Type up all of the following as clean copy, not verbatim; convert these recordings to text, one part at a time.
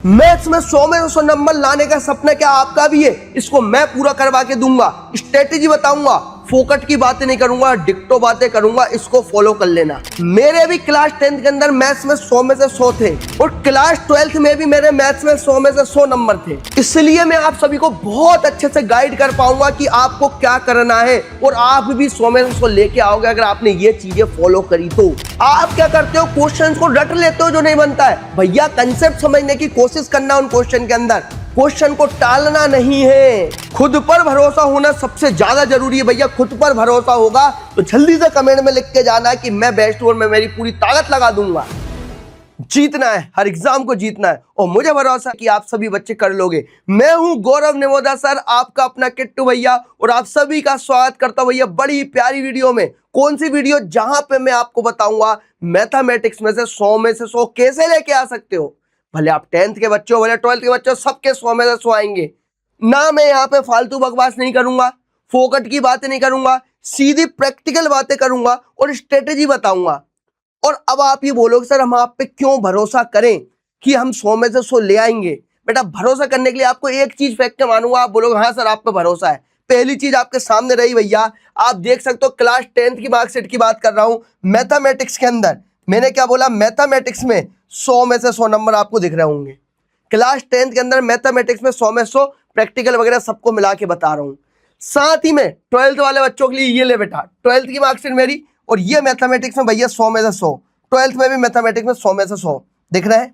Maths में 100 में 100 number लाने का सपना क्या आपका भी है? इसको मैं पूरा करवा के दूंगा। स्ट्रेटेजी बताऊंगा, फोकट की बातें नहीं करूंगा, डिक्टो बातें करूंगा, इसको फॉलो कर लेना। मेरे भी क्लास 10th के अंदर मैथ्स में 100 में से 100 थे और क्लास 12th में भी मेरे मैथ्स में 100 में से 100 नंबर थे। इसलिए मैं आप सभी को बहुत अच्छे से गाइड कर पाऊंगा कि आपको क्या करना है और आप भी 100 में से 100 लेके आओगे अगर आपने ये चीजें फॉलो करी तो। आप क्या करते हो, क्वेश्चंस को रट लेते हो जो नहीं बनता है। भैया कंसेप्ट समझने की कोशिश करना उन क्वेश्चन के अंदर, क्वेश्चन को टालना नहीं है। खुद पर भरोसा होना सबसे ज्यादा जरूरी है भैया। खुद पर भरोसा होगा तो जल्दी से कमेंट में लिख के जाना कि मैं बेस्ट हूं और मैं मेरी पूरी ताकत लगा दूंगा। जीतना है, हर एग्जाम को जीतना है और मुझे भरोसा कि आप सभी बच्चे कर लोगे। मैं हूं गौरव निमोदा सर, आपका अपना किट्टू भैया, और आप सभी का स्वागत करता हूं भैया बड़ी प्यारी वीडियो में। कौन सी वीडियो? जहां पे मैं आपको बताऊंगा मैथमेटिक्स में से 100 में से 100 कैसे लेके आ सकते हो। भले आप 10th के बच्चे हो, भले 12th के बच्चे हो, सबके 100 में से 100 आएंगे ना। मैं यहाँ पे फालतू बकवास नहीं करूंगा, फोकट की बातें नहीं करूंगा, सीधी प्रैक्टिकल बातें करूंगा और स्ट्रेटेजी बताऊंगा। और अब आप ये बोलोगे सर हम आप पे क्यों भरोसा करें कि हम 100 में से 100 ले आएंगे। बेटा भरोसा करने के लिए आपको एक चीज फेंक के मानूंगा, आप बोलोगे हाँ सर आप पे भरोसा है। पहली चीज आपके सामने रही भैया, आप देख सकते हो क्लास 10th की मार्कशीट की बात कर रहा हूं। मैथमेटिक्स के अंदर मैंने क्या बोला, मैथमेटिक्स में 100 में से 100 नंबर आपको दिख रहे होंगे। क्लास 10th के अंदर मैथमेटिक्स में 100 में 100 प्रैक्टिकल वगैरह सबको मिला के बता रहा हूं। साथ ही में 12th वाले बच्चों के लिए ये ले बेटा, 12th की मार्कशीट मेरी, और ये मैथमेटिक्स में भैया 100 में से 100, 12th में भी मैथमेटिक्स में 100 में से 100 दिख रहा है।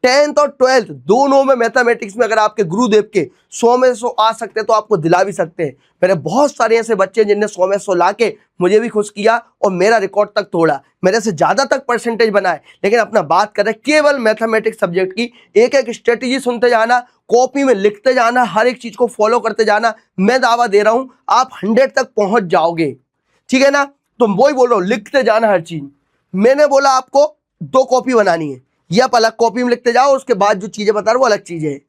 10th और 12th दोनों में मैथमेटिक्स में अगर आपके गुरुदेव के 100 में 100 आ सकते हैं तो आपको दिला भी सकते हैं। मेरे बहुत सारे ऐसे बच्चे जिनने 100 में 100 लाके मुझे भी खुश किया और मेरा रिकॉर्ड तक तोड़ा, मेरे से ज्यादा तक परसेंटेज बनाए। लेकिन अपना बात करें केवल मैथमेटिक्स सब्जेक्ट की, एक एक स्ट्रेटेजी सुनते जाना, कॉपी में लिखते जाना, हर एक चीज को फॉलो करते जाना, मैं दावा दे रहा हूं आप 100 तक पहुंच जाओगे। ठीक है ना? तो वही बोल रहा हूं, लिखते जाना हर चीज। मैंने बोला आपको 2 कॉपी बनानी है, ये आप अलग कॉपी में लिखते जाओ, उसके बाद जो चीजें बता रहा हूं वो अलग चीजें है।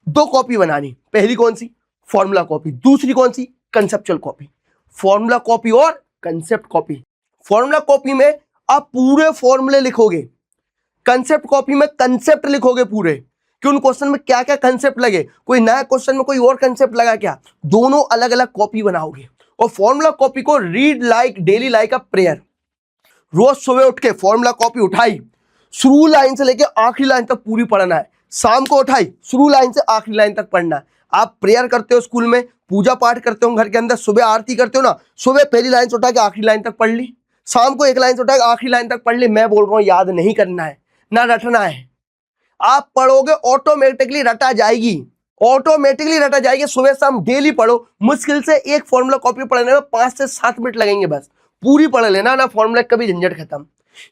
2 कॉपी बनानी, पहली कौन सी? Formula copy. दूसरी कौन सी? Conceptual copy. फॉर्मूला कॉपी और कंसेप्ट कॉपी। फॉर्मूला कॉपी में आप पूरे फॉर्मूले लिखोगे, कंसेप्ट कॉपी में कंसेप्ट लिखोगे पूरे कि उन क्वेश्चन में क्या क्या कंसेप्ट लगे, कोई नया क्वेश्चन में कोई और कंसेप्ट लगा क्या, दोनों अलग अलग कॉपी बनाओगे। और फॉर्मूला कॉपी को read like daily like a prayer, रोज सुबह उठ के फॉर्मूला कॉपी उठाई, शुरू लाइन से लेके आखिरी लाइन तक पूरी पढ़ना है। शाम को उठाई, शुरू लाइन से आखिरी लाइन तक पढ़ना है। आप प्रेयर करते हो स्कूल में, पूजा पाठ करते हो घर के अंदर, सुबह आरती करते हो ना, सुबह पहली लाइन से उठा के आखिरी लाइन तक पढ़ ली, शाम को एक लाइन से उठा के आखिरी लाइन तक पढ़ ली। मैं बोल रहा हूं याद नहीं करना है ना रटना है। आप पढ़ोगे ऑटोमेटिकली रटा जाएगी, ऑटोमेटिकली रटा जाएगी। सुबह शाम डेली पढ़ो। मुश्किल से एक फॉर्मूला कॉपी पढ़ने में 5 से 7 मिनट लगेंगे, बस पूरी पढ़ लेना ना, फॉर्मूला कभी झंझट खत्म।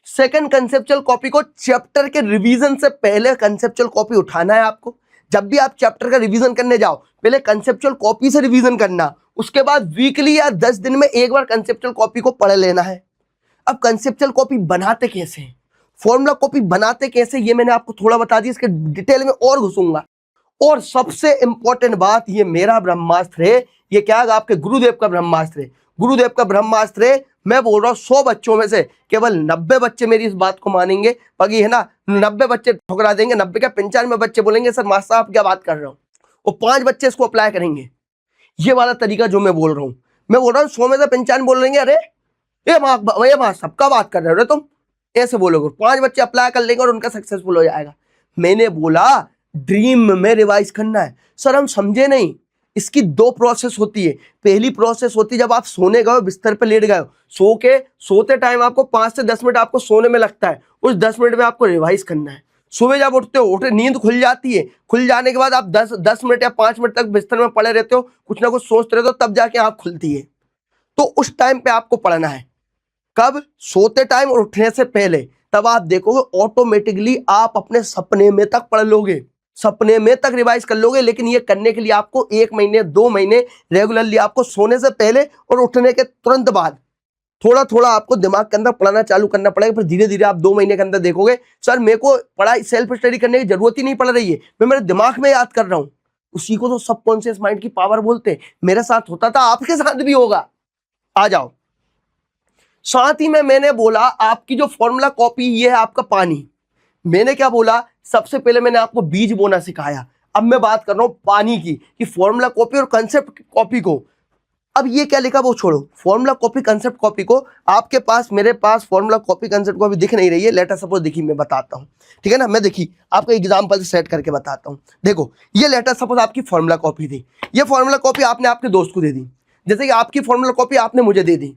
सेकंड, कंसेप्चुअल कॉपी को चैप्टर के रिवीजन से पहले कंसेप्चुअल कॉपी उठाना है आपको। जब भी आप चैप्टर का रिवीजन करने जाओ पहले कंसेप्चुअल कॉपी से रिवीजन करना, उसके बाद वीकली या 10 दिन में एक बार कंसेप्चुअल कॉपी को पढ़ लेना है। अब कंसेप्चुअल कॉपी बनाते कैसे, फॉर्मूला कॉपी बनाते कैसे, ये मैंने आपको थोड़ा बता दिया, इसके डिटेल में और घुसूंगा। और सबसे इंपॉर्टेंट बात, ये मेरा ब्रह्मास्त्र है, ये क्या है आपके गुरुदेव का ब्रह्मास्त्र है, गुरुदेव का ब्रह्मास्त्र है। मैं बोल रहा हूँ 100 बच्चों में से केवल 90 बच्चे मेरी इस बात को मानेंगे, बाकी है ना 90 बच्चे ठुकरा देंगे, 90 क्या 95 बच्चे बोलेंगे सर मास्टर आप क्या बात कर रहे हो, और 5 बच्चे इसको अप्लाई करेंगे। ये वाला तरीका जो मैं बोल रहा हूँ, मैं बोल रहा हूँ 100 में से 95 बोलेंगे अरे ये माँ सबका बात कर रहे हो तुम, ऐसे बोलोगे। 5 बच्चे अप्लाई कर लेंगे और उनका सक्सेसफुल हो जाएगा। मैंने बोला ड्रीम में रिवाइज करना है। सर हम समझे नहीं, इसकी 2 प्रोसेस होती है। पहली प्रोसेस होती है जब आप सोने गए, बिस्तर पे लेट गए, सोते टाइम आपको 5 से 10 मिनट आपको सोने में लगता है, उस 10 मिनट में आपको रिवाइज करना है। सुबह जब उठते हो, नींद खुल जाती है, खुल जाने के बाद आप 10 मिनट या 5 मिनट तक बिस्तर में पड़े रहते हो, कुछ ना कुछ सोचते रहते हो, तब जाके आँख खुलती है। तो उस टाइम पे आपको पढ़ना है। कब? सोते टाइम और उठने से पहले। तब आप देखोगे ऑटोमेटिकली आप अपने सपने में तक पढ़ लोगे, सपने में तक रिवाइज कर लोगे। लेकिन ये करने के लिए आपको 1 महीने 2 महीने रेगुलरली आपको सोने से पहले और उठने के तुरंत बाद थोड़ा थोड़ा आपको दिमाग के अंदर पढ़ना चालू करना पड़ेगा। फिर धीरे धीरे आप 2 महीने के अंदर देखोगे सर मेरे को पढ़ाई सेल्फ स्टडी करने की जरूरत ही नहीं पड़ रही है, मैं मेरे दिमाग में याद कर रहा हूँ। उसी को तो सबकॉन्शियस माइंड की पावर बोलते हैं। मेरे साथ होता था, आपके साथ भी होगा। आ जाओ। साथ ही में मैंने बोला आपकी जो फॉर्मूला कॉपी ये है आपका पानी। मैंने क्या बोला, सबसे पहले मैंने आपको बीज बोना सिखाया। अब मैं बात कर रहा हूं पानी की, कि फॉर्मूला कॉपी और कंसेप्ट कॉपी को। अब ये क्या लिखा वो छोड़ो, फॉर्मूला कॉपी कंसेप्ट कॉपी को आपके पास, मेरे पास फॉर्मूला कॉपी कंसेप्ट कॉपी दिख नहीं रही है, लेटर सपोज दिखी, मैं बताता हूँ, ठीक है ना। मैं देखी आपको एग्जांपल से सेट करके बताता हूँ। देखो ये लेटर सपोज आपकी फॉर्मूला कॉपी थी, ये फॉर्मूला कॉपी आपने आपके दोस्त को दे दी, जैसे कि आपकी फॉर्मूला कॉपी आपने मुझे दे दी,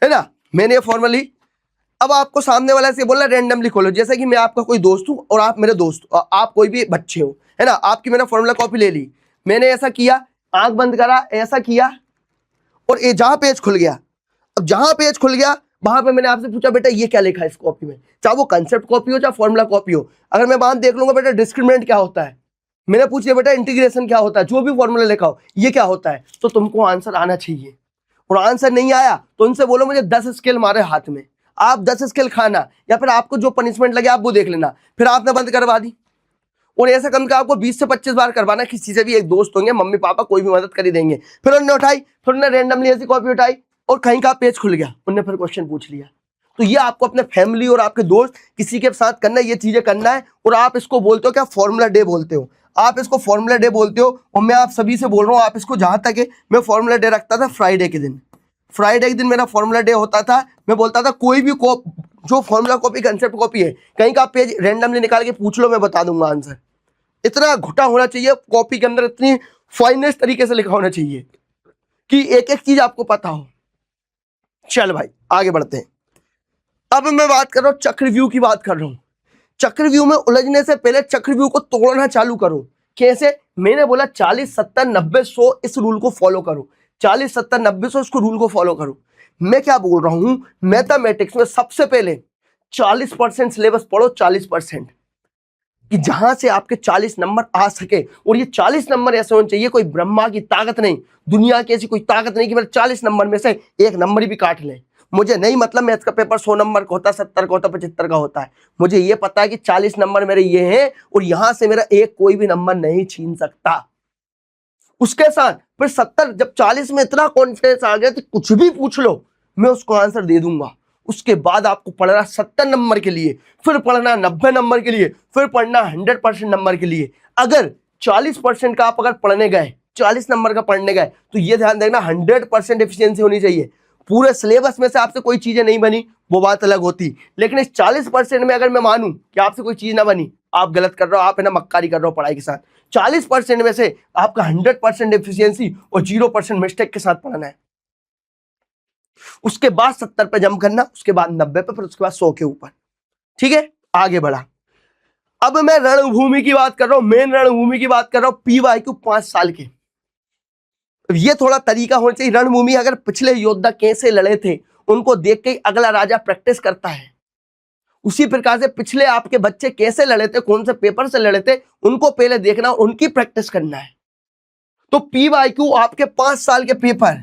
है ना। मैंने ये फॉर्मूला ली, अब आपको सामने वाला से बोला रैंडमली खोलो, जैसे कि मैं आपका कोई दोस्त हूँ और आप मेरे दोस्त, आप कोई भी बच्चे हो, है ना। आपकी मैंने फॉर्मूला कॉपी ले ली, मैंने ऐसा किया, आंख बंद करा, ऐसा किया, और ये जहां पेज खुल गया, अब जहां पेज खुल गया वहां पे मैंने आपसे पूछा बेटा ये क्या लिखा है इस कॉपी में, चाहे वो कंसेप्ट कॉपी हो चाहे फॉर्मूला कॉपी हो। अगर मैं वहां देख लूंगा बेटा डिस्क्रिमिनेंट क्या होता है, मैंने पूछ लिया बेटा इंटीग्रेशन क्या होता है, जो भी फॉर्मूला लिखा हो ये क्या होता है, तो तुमको आंसर आना चाहिए। और आंसर नहीं आया तो उनसे बोलो मुझे 10 स्केल मारे हाथ में, आप 10 स्केल खाना, या फिर आपको जो पनिशमेंट लगे आप वो देख लेना। फिर आपने बंद करवा दी, और ऐसा कम का आपको 20 से 25 बार करवाना, किसी से भी, एक दोस्त होंगे, मम्मी पापा कोई भी मदद कर ही देंगे। फिर उन्होंने उठाई, फिर उन्होंने रैंडमली ऐसी कॉपी उठाई और कहीं का पेज खुल गया, उन्होंने फिर क्वेश्चन पूछ लिया। तो ये आपको अपने फैमिली और आपके दोस्त किसी के साथ करना है, ये चीजें करना है। और आप इसको बोलते हो क्या, फॉर्मूला डे बोलते हो, आप इसको फॉर्मूला डे बोलते हो। और मैं आप सभी से बोल रहा हूँ, आप इसको, जहां तक है मैं फॉर्मूला डे रखता था फ्राइडे के दिन, फ्राइडे के दिन मेरा फॉर्मूला डे होता था। मैं बोलता था कोई भी जो फॉर्मूला कॉपी कंसेप्ट कॉपी है, कहीं का पेज रैंडमली निकाल के पूछ लो, मैं बता दूंगा आंसर। इतना घुटा होना चाहिए कॉपी के अंदर, इतनी फाइनेस्ट तरीके से लिखा होना चाहिए कि एक एक चीज आपको पता हो। चल भाई आगे बढ़ते हैं। अब मैं बात कर रहा हूं चक्रव्यूह की, बात कर रहा हूं। चक्रव्यूह में उलझने से पहले चक्रव्यूह को तोड़ना चालू करो। कैसे? मैंने बोला 40 70 90 100 इस रूल को फॉलो करो, 40 70 90 100 इसको रूल को फॉलो करो। मैं क्या बोल रहा हूं, मैथमेटिक्स में सबसे पहले 40% सिलेबस पढ़ो, 40%, कि जहां से आपके 40 नंबर आ सके। और ये 40 नंबर ऐसे होने चाहिए, कोई ब्रह्मा की ताकत नहीं, दुनिया की ऐसी कोई ताकत नहीं कि मेरे 40 नंबर में से एक नंबर भी काट ले। मुझे नहीं मतलब मैथ्स का पेपर 100 नंबर का होता है, 70 का होता है, 75 का होता है। मुझे ये पता है कि 40 नंबर मेरे ये हैं और यहां से मेरा एक कोई भी नंबर नहीं छीन सकता। उसके साथ फिर 70, जब 40 में इतना कॉन्फिडेंस आ गया कि कुछ भी पूछ लो मैं उसको आंसर दे दूंगा। उसके बाद आपको पढ़ना 70 नंबर के लिए, फिर पढ़ना 90 नंबर के लिए, फिर पढ़ना 100% नंबर के लिए। अगर 40% का आप अगर पढ़ने गए, 40 नंबर का पढ़ने गए, तो ये ध्यान देना 100% एफिशिएंसी होनी चाहिए। पूरे सिलेबस में से आपसे कोई चीजें नहीं बनी वो बात अलग होती, लेकिन इस 40% में अगर मैं मानूं कि आपसे कोई चीज ना बनी, आप गलत कर रहे हो, आप है ना मक्कारी कर रहे हो पढ़ाई के साथ। 40% में से आपका 100% एफिशिएंसी और 0% मिस्टेक के साथ पढ़ना है। उसके बाद 70 पे जंप करना, उसके बाद 90 पे, फिर उसके बाद 100 के ऊपर। ठीक है, आगे बढ़ा। अब मैं रणभूमि की बात कर रहा हूं, मेन रणभूमि की बात कर रहा हूं, PYQ 5 साल के। ये थोड़ा तरीका होना चाहिए। रणभूमि अगर पिछले योद्धा कैसे लड़े थे उनको देख के अगला राजा प्रैक्टिस करता है, उसी प्रकार से पिछले आपके बच्चे कैसे लड़े थे, कौन से पेपर से लड़े थे, उनको पहले देखना, उनकी प्रैक्टिस करना है। तो PYQ आपके 5 साल के पेपर,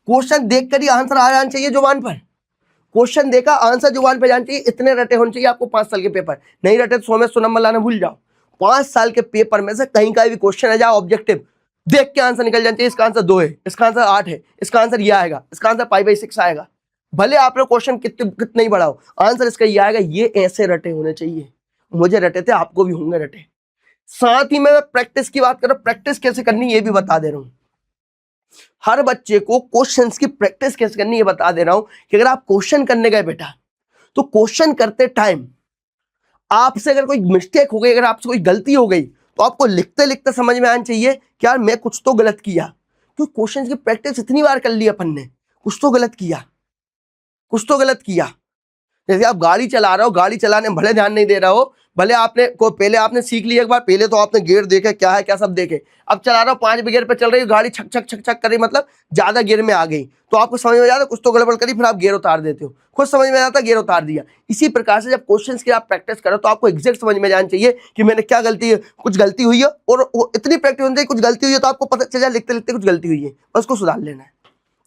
क्वेश्चन देखकर ही आंसर आ जाना चाहिए जुबान पर। क्वेश्चन देखा, आंसर जुबान पे जाना चाहिए, इतने रटे होने चाहिए आपको 5 साल के पेपर। नहीं रटे तो 100 में 100 नंबर लाना भूल जाओ। 5 साल के पेपर में से कहीं का भी क्वेश्चन आ जाए ऑब्जेक्टिव, देख के आंसर निकल जाना चाहिए। इसका आंसर 2 है, इसका आंसर 8 है, इसका आंसर ये आएगा, इसका आंसर π/6 आएगा। भले आप लोग क्वेश्चन कितने ही बढ़ाओ, आंसर इसका ये आएगा। ये ऐसे रटे होने चाहिए। मुझे रटे थे, आपको भी होंगे रटे। साथ ही मैं प्रैक्टिस की बात कर रहा हूं, प्रैक्टिस कैसे करनी ये भी बता दे रहा हूं। हर बच्चे को क्वेश्चंस की प्रैक्टिस कैसे करनी है बता दे रहा हूं, कि अगर आप क्वेश्चन करने गए बेटा, तो क्वेश्चन करते टाइम आपसे अगर कोई मिस्टेक हो गई, अगर आपसे कोई गलती हो गई, तो आपको लिखते लिखते समझ में आना चाहिए कि यार मैं कुछ तो गलत किया। क्योंकि क्वेश्चंस की प्रैक्टिस इतनी बार कर ली अपन ने, कुछ तो गलत किया, कुछ तो गलत किया। जैसे आप गाड़ी चला रहे हो, गाड़ी चलाने में भले ध्यान नहीं दे रहा हो, भले आपने को पहले आपने सीख लिया एक बार, पहले तो आपने गियर देखे क्या है क्या सब देखे, अब चला रहा हो 5 गियर पे चल रही है गाड़ी, छक छक छक छक कर रही, मतलब ज्यादा गियर में आ गई, तो आपको समझ में जाता कुछ तो गड़बड़ करी, फिर आप गियर उतार देते हो, खुद समझ में आता गियर उतार दिया। इसी प्रकार से जब क्वेश्चंस की आप प्रैक्टिस करो तो आपको एग्जैक्ट समझ में जाना चाहिए कि मैंने क्या गलती है, कुछ गलती हुई है, और इतनी प्रैक्टिस होनी चाहिए, कुछ गलती हुई है तो आपको पता चल जाए लिखते लिखते कुछ गलती हुई है, बस उसको सुधार लेना है।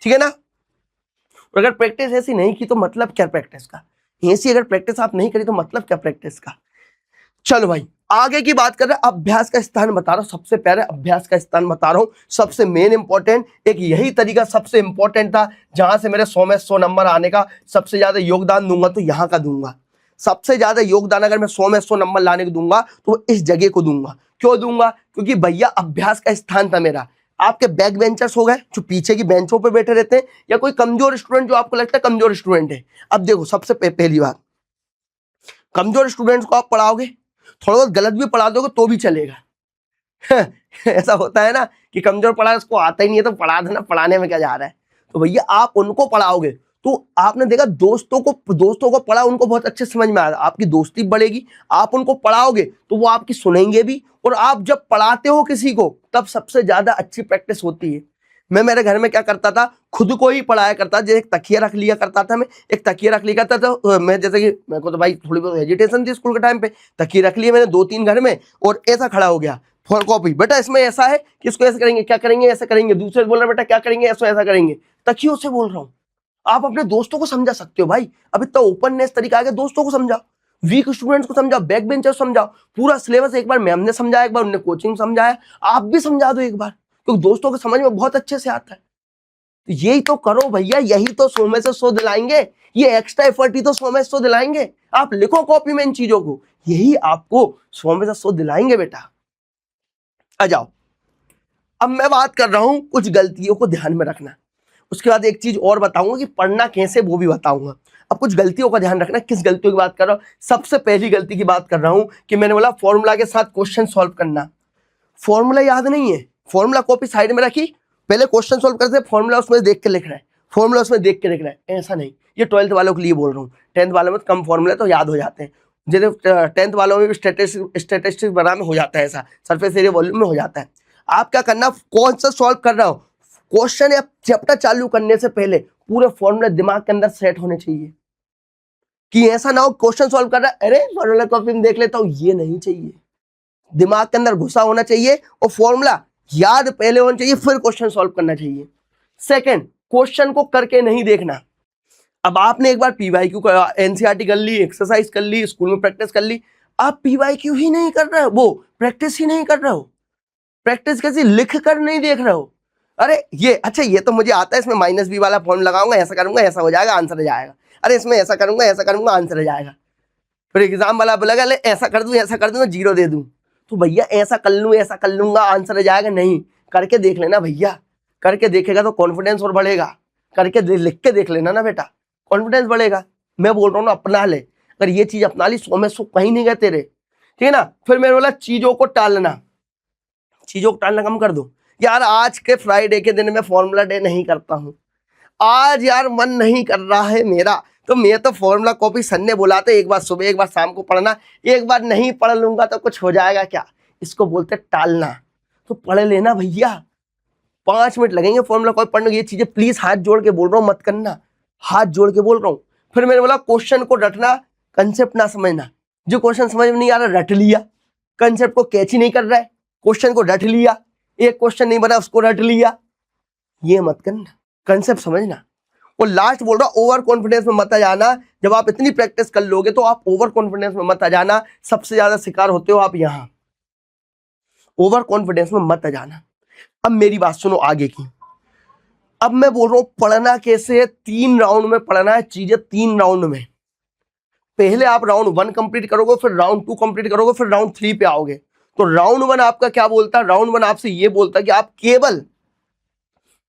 ठीक है ना। और अगर प्रैक्टिस ऐसी नहीं की तो मतलब क्या प्रैक्टिस का, ऐसी अगर प्रैक्टिस आप नहीं करी तो मतलब क्या प्रैक्टिस का। चलो भाई आगे की बात कर रहे हैं, अभ्यास का स्थान बता रहा हूं, सबसे पहले अभ्यास का स्थान बता रहा हूं, सबसे मेन इंपॉर्टेंट। एक यही तरीका सबसे इंपॉर्टेंट था जहां से मेरे 100 में 100 नंबर आने का सबसे ज्यादा योगदान दूंगा, तो यहां का दूंगा। सबसे ज्यादा योगदान अगर मैं 100 में 100 नंबर लाने को दूंगा तो इस जगह को दूंगा। क्यों दूंगा? क्योंकि भैया अभ्यास का स्थान था मेरा। आपके बैक बेंचर्स हो गए जो पीछे की बेंचों पे बैठे रहते हैं, या कोई कमजोर स्टूडेंट जो आपको लगता है कमजोर स्टूडेंट है। अब देखो, सबसे पहली बात, कमजोर स्टूडेंट्स को आप पढ़ाओगे, थोड़ा बहुत गलत भी पढ़ा दोगे तो भी चलेगा। ऐसा होता है ना कि कमजोर पढ़ा, उसको आता ही नहीं है तो पढ़ा देना, पढ़ाने में क्या जा रहा है। तो भैया आप उनको पढ़ाओगे तो आपने देखा दोस्तों को पढ़ा, उनको बहुत अच्छे समझ में आया, आपकी दोस्ती बढ़ेगी। आप उनको पढ़ाओगे तो वो आपकी सुनेंगे भी, और आप जब पढ़ाते हो किसी को तब सबसे ज्यादा अच्छी प्रैक्टिस होती है। मैं मेरे घर में क्या करता था, खुद को ही पढ़ाया करता, जैसे एक तकिया रख लिया करता था, मैं एक तकिया रख लिया करता था। मैं जैसे कि मेरे को तो भाई थोड़ी बहुत हेजिटेशन थी स्कूल के टाइम पे, तकिया रख लिया मैंने 2-3 घर में, और ऐसा खड़ा हो गया फॉर कॉपी, बेटा इसमें ऐसा है कि इसको ऐसे करेंगे, क्या करेंगे, ऐसा करेंगे। दूसरे बोल रहे बेटा क्या करेंगे, ऐसा करेंगे। तकियों से बोल रहा हूँ। आप अपने दोस्तों को समझा सकते हो भाई, अब इतना ओपननेस तरीका आ गया, दोस्तों को समझाओ, वीक स्टूडेंट्स को समझाओ, बैक बेंचर्स समझाओ। पूरा सिलेबस एक बार मैम ने समझाया, एक बार उन्होंने कोचिंग समझाया, आप भी समझा दो एक बार, क्योंकि दोस्तों को समझ में बहुत अच्छे से आता है। तो यही तो करो भैया, यही तो 100 में से 100 दिलाएंगे, ये एक्स्ट्रा एफर्ट ही तो 100 में से 100 दिलाएंगे। आप लिखो कॉपी में इन चीजों को, यही आपको 100 में से 100 दिलाएंगे बेटा। आ जाओ, अब मैं बात कर रहा हूं कुछ गलतियों को ध्यान में रखना, उसके बाद एक चीज और बताऊंगा कि पढ़ना कैसे, वो भी बताऊंगा। अब कुछ गलतियों का ध्यान रखना। किस गलतियों की बात कर रहा हूं? सबसे पहली गलती की बात कर रहा हूं कि मैंने बोला फॉर्मूला के साथ क्वेश्चन सॉल्व करना। फॉर्मूला याद नहीं है, फॉर्मूला कॉपी साइड में रखी, पहले क्वेश्चन सॉल्व करते हैं, फॉर्मूला उसमें देख के लिख रहा है, फॉर्मूला उसमें देख के लिख रहा है। ऐसा नहीं, ये 12th वालों के लिए बोल रहा हूँ। 10th वालों में कम फॉर्मूला तो याद हो जाते हैं, जैसे 10th वालों में भी स्टैटिस्टिक्स बना में हो जाता है, ऐसा सरफेस एरिया वॉल्यूम में हो जाता है। आप क्या करना, कौन सा सॉल्व कर रहा हो, क्वेश्चन या चैप्टर चालू करने से पहले पूरे फॉर्मूला दिमाग के अंदर सेट होने चाहिए, कि ऐसा ना हो क्वेश्चन सॉल्व कर रहा है, अरे फॉर्मूला कॉपी में देख लेता हूं, ये नहीं चाहिए। दिमाग के अंदर घुसा होना चाहिए और फॉर्मूला याद पहले होना चाहिए, फिर क्वेश्चन सॉल्व करना चाहिए। सेकंड, क्वेश्चन को करके नहीं देखना। अब आपने एक बार पीवाईक्यू एनसीईआरटी कर ली, एक्सरसाइज कर ली, स्कूल में प्रैक्टिस कर ली, आप पीवाईक्यू ही नहीं कर रहे हो, वो प्रैक्टिस ही नहीं कर रहे हो। प्रैक्टिस कैसी, लिख कर नहीं देख रहे हो। अरे ये अच्छा, ये तो मुझे आता है, इसमें -b वाला फॉर्म लगाऊंगा, ऐसा करूंगा, ऐसा हो जाएगा, आंसर आ जाएगा। अरे इसमें ऐसा करूंगा, आंसर आ जाएगा। फिर एग्जाम वाला बोलेगा ऐसा कर दूं, 0 दे दूं। तो भैया ऐसा कर लूं, ऐसा कर लूंगा, आंसर आ जाएगा, नहीं। करके देख लेना भैया, करके देखेगा तो कॉन्फिडेंस और बढ़ेगा। करके लिख के देख लेना ना बेटा, कॉन्फिडेंस बढ़ेगा। मैं बोल रहा हूँ ना, अपना ले, अगर ये चीज अपना ली 100 में 100 कहीं नहीं गए तेरे, ठीक है ना। फिर मैंने बोला चीजों को टालना, चीजों को टालना कम कर दो। यार आज के फ्राइडे के दिन में फॉर्मूला डे नहीं करता हूं, आज यार मन नहीं कर रहा है मेरा, तो मैं तो फॉर्मूला कॉपी सर ने बोला था एक बार सुबह एक बार शाम को पढ़ना, एक बार नहीं पढ़ लूंगा तो कुछ हो जाएगा क्या। इसको बोलते टालना। तो पढ़ लेना भैया, 5 मिनट लगेंगे फॉर्मूला कॉपी पढ़ने को। ये चीजें प्लीज हाथ जोड़ के बोल रहा हूँ, मत करना, हाथ जोड़ के बोल रहा हूँ। फिर मैंने बोला क्वेश्चन को रटना, कंसेप्ट ना समझना। जो क्वेश्चन समझ में नहीं आ रहा रट लिया, कंसेप्ट को कैच ही नहीं कर रहा है, क्वेश्चन को रट लिया, एक क्वेश्चन नहीं बना उसको रट लिया, ये मत करना, कंसेप्ट समझना। और लास्ट बोल रहा, ओवर कॉन्फिडेंस में मत आ जाना। जब आप इतनी प्रैक्टिस कर लोगे तो आप ओवर कॉन्फिडेंस में मत आ जाना, सबसे ज्यादा शिकार होते हो आप यहाँ, ओवर कॉन्फिडेंस में मत आ जाना। अब मेरी बात सुनो आगे की। अब मैं बोल रहा हूं पढ़ना कैसे है, 3 राउंड में पढ़ना है चीजें, 3 राउंड में। पहले आप राउंड 1 कंप्लीट करोगे, फिर राउंड 2 कंप्लीट करोगे, फिर राउंड 3 पे आओगे। तो राउंड 1 आपका क्या बोलता है, राउंड 1 आपसे ये बोलता है कि आप केवल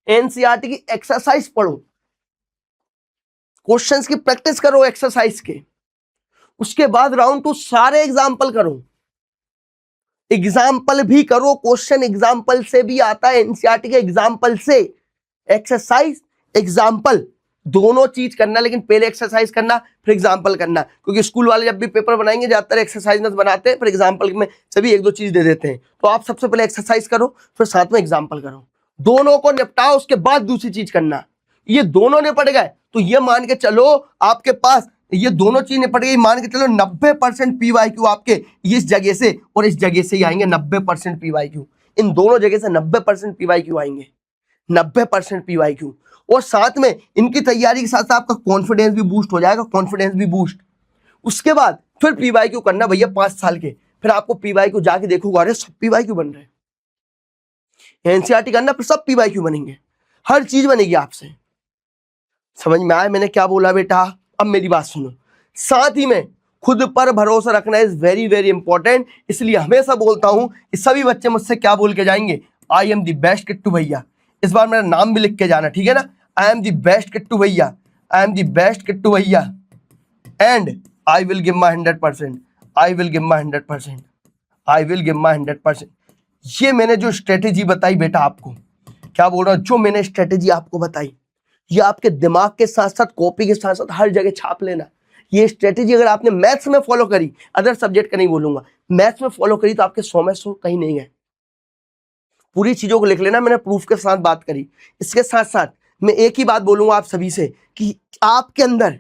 एनसीईआरटी की एक्सरसाइज पढ़ो, क्वेश्चंस की प्रैक्टिस करो एक्सरसाइज के। उसके बाद राउंड 2 सारे एग्जाम्पल करो, एग्जाम्पल भी करो, क्वेश्चन एग्जाम्पल से भी आता है, एनसीईआरटी के एग्जाम्पल से। एक्सरसाइज एग्जाम्पल दोनों चीज करना, लेकिन पहले एक्सरसाइज करना फिर एग्जाम्पल करना, क्योंकि स्कूल वाले जब भी पेपर बनाएंगे ज्यादातर एक्सरसाइज में बनाते हैं, फिर एग्जाम्पल में सभी 1-2 चीज दे देते हैं। तो आप सबसे पहले एक्सरसाइज करो, फिर साथ में एग्जाम्पल करो, दोनों को निपटाओ, उसके बाद दूसरी चीज करना। ये दोनों निपट गए तो ये मान के चलो आपके पास ये दोनों चीज निपट गई, मान के चलो 90% पीवाईक्यू आपके इस जगह से और इस जगह से ही आएंगे। 90% पीवाईक्यू, इन दोनों जगह से 90% पीवाईक्यू आएंगे, 90% पीवाईक्यू। और साथ में इनकी तैयारी के साथ आपका कॉन्फिडेंस भी बूस्ट हो जाएगा, कॉन्फिडेंस भी बूस्ट। उसके बाद फिर पीवाईक्यू करना भैया 5 साल के, फिर आपको पीवाईक्यू जाके देखोगे अरे सब पीवाईक्यू बन रहे हैं। एनसीईआरटी करना फिर सब पीवाईक्यू बनेंगे, हर चीज बनेगी आपसे। समझ में आया मैंने क्या बोला बेटा? अब मेरी बात सुनो, साथ ही में खुद पर भरोसा रखना इज वेरी वेरी इंपॉर्टेंट। इसलिए हमेशा बोलता हूं कि सभी बच्चे मुझसे क्या बोल के जाएंगे, आई एम द बेस्ट किट्टू भैया। इस बार मेरा नाम भी लिख के जाना, ठीक है ना। I am the best Kittu भैया, I am the best Kittu भैया and I will give my 100%, I will give my 100%, I will give my 100%। ये मैंने जो स्ट्रेटेजी बताई बेटा आपको, क्या बोल रहा हूं, जो मैंने स्ट्रेटेजी आपको बताई, ये आपके दिमाग के साथ साथ कॉपी के साथ साथ हर जगह छाप लेना। ये स्ट्रेटेजी अगर आपने मैथ्स में फॉलो करी, अदर सब्जेक्ट का नहीं बोलूंगा, मैथ्स में फॉलो करी तो आपके 100 में 100 कहीं नहीं गए। पूरी चीजों को लिख लेना, मैंने प्रूफ के साथ बात करी। इसके साथ साथ मैं एक ही बात बोलूंगा आप सभी से कि आपके अंदर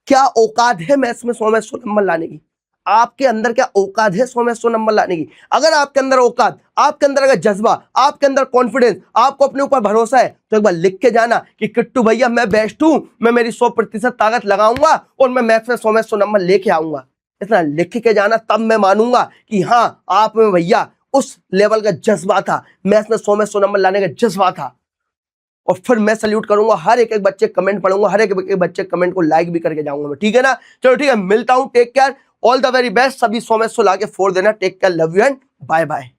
क्या औकात है मैथ्स में 100 में 100 नंबर लाने की। आपके अंदर क्या औकात है 100 में 100 नंबर लाने की। अगर आपके अंदर औकात, आपके अंदर अगर जज्बा, आपके अंदर कॉन्फिडेंस, आपको अपने ऊपर भरोसा है, तो एक बार लिख के जाना कि किट्टू भैया मैं बेस्ट हूं, मैं मेरी 100% ताकत लगाऊंगा और मैं मैथ्स में 100 में 100 नंबर लेके आऊंगा। इतना लिख के जाना, तब मैं मानूंगा कि हाँ आप में भैया उस लेवल का जज्बा था, मैथ्स में 100 में 100 नंबर लाने का जज्बा था। और फिर मैं सल्यूट करूंगा, हर एक एक बच्चे कमेंट पढ़ूंगा, हर एक एक बच्चे कमेंट को लाइक भी करके जाऊंगा मैं, ठीक है ना। चलो ठीक है, मिलता हूं, take care, all the very best. सभी 100 में 100 लाके फोड़ देना। Take care, love you and bye bye.